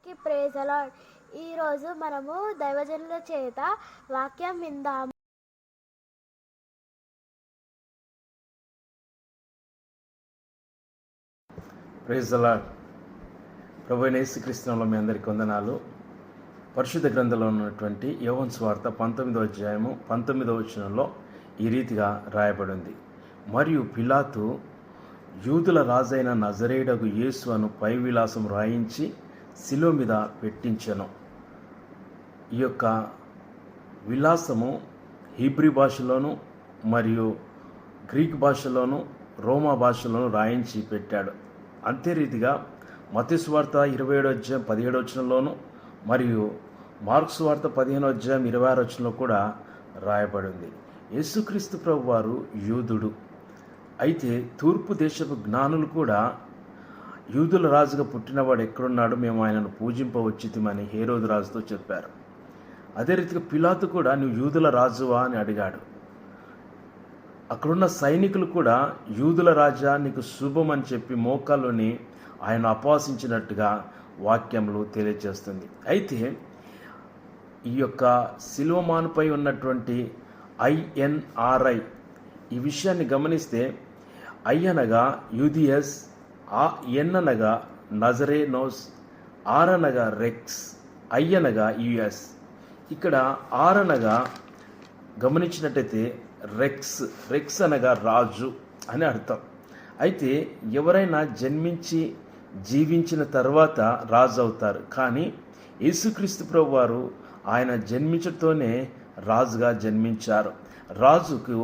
Praise the lord. ఈరోజు మనము దైవజనుల చేత వాక్యం విందాము. Praise the lord. ప్రభువైన యేసుక్రీస్తునామములో మీ అందరికీ వందనాలు. పరిశుద్ధ గ్రంథంలో ఉన్నటువంటి యోహాను సువార్త 19వ అధ్యాయము 19వ వచనంలో ఈ రీతిగా రాయబడింది. మరియు పిలాతు యూదుల రాజైన నజరేయుడగు యేసు అను పై విలాసం రాయించి శిలువ మీద పెట్టించెను. ఈ యొక్క విలాసము హీబ్రీ భాషలోను మరియు గ్రీక్ భాషలోను రోమా భాషలోను రాయించి పెట్టాడు. అంతే రీతిగా మత్తయి సువార్త 27వ అధ్యాయం 17వ వచనంలోను మరియు మార్కు సువార్త 15వ అధ్యాయం 26వ వచనంలో కూడా రాయబడింది. యేసుక్రీస్తు ప్రభు వారు యూదుడు. అయితే తూర్పు దేశపు జ్ఞానులు కూడా యూదుల రాజుగా పుట్టినవాడు ఎక్కడున్నాడు, మేము ఆయనను పూజింపవచ్చితిమని హేరోదు రాజుతో చెప్పారు. అదే రీతిగా పిలాతు కూడా నువ్వు యూదుల రాజువా అని అడిగాడు. అక్కడున్న సైనికులు కూడా యూదుల రాజా నీకు శుభం అని చెప్పి మోకాల్లోని ఆయన అపవాసించినట్టుగా వాక్యములు తెలియజేస్తుంది. అయితే ఈ యొక్క శిలువమానుపై ఉన్నటువంటి INRI ఈ విషయాన్ని గమనిస్తే ఐ అనగా యూదియస్, ఎన్ అనగా నజరేనోస్, ఆర్ అనగా రెక్స్, ఐ అనగా యుఎస్. ఇక్కడ ఆర్ అనగా గమనించినట్టయితే రెక్స్ అనగా రాజు అని అర్థం. అయితే ఎవరైనా జన్మించి జీవించిన తర్వాత రాజు అవుతారు. కానీ యేసుక్రీస్తు ప్రభు వారు ఆయన జన్మించటంతోనే రాజుగా జన్మించారు. రాజుకు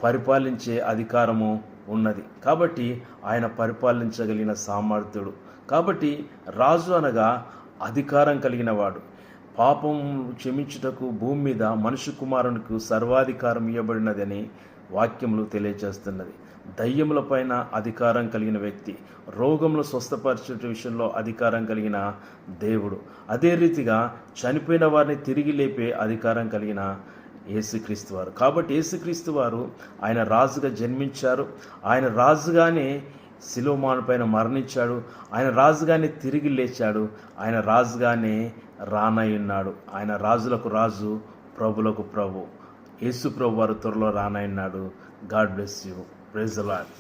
పరిపాలించే అధికారము ఉన్నది కాబట్టి ఆయన పరిపాలించగలిగిన సామర్థ్యుడు. కాబట్టి రాజు అనగా అధికారం కలిగిన వాడు. పాపం క్షమించుటకు భూమి మీద మనుష్య కుమారునికి సర్వాధికారం ఇవ్వబడినదని వాక్యములు తెలియజేస్తున్నది. దయ్యముల పైన అధికారం కలిగిన వ్యక్తి, రోగములు స్వస్థపరిచే విషయంలో అధికారం కలిగిన దేవుడు. అదే రీతిగా చనిపోయిన వారిని తిరిగి లేపే అధికారం కలిగిన యేసుక్రీస్తు వారు. కాబట్టి యేసుక్రీస్తు వారు ఆయన రాజుగా జన్మించారు. ఆయన రాజుగానే శిలువ పైన మరణించాడు. ఆయన రాజుగానే తిరిగి లేచాడు. ఆయన రాజుగానే రానయ్యున్నాడు. ఆయన రాజులకు రాజు, ప్రభులకు ప్రభు. యేసు ప్రభు వారు త్వరలో రానయ్యున్నాడు. God bless you. Praise the lord.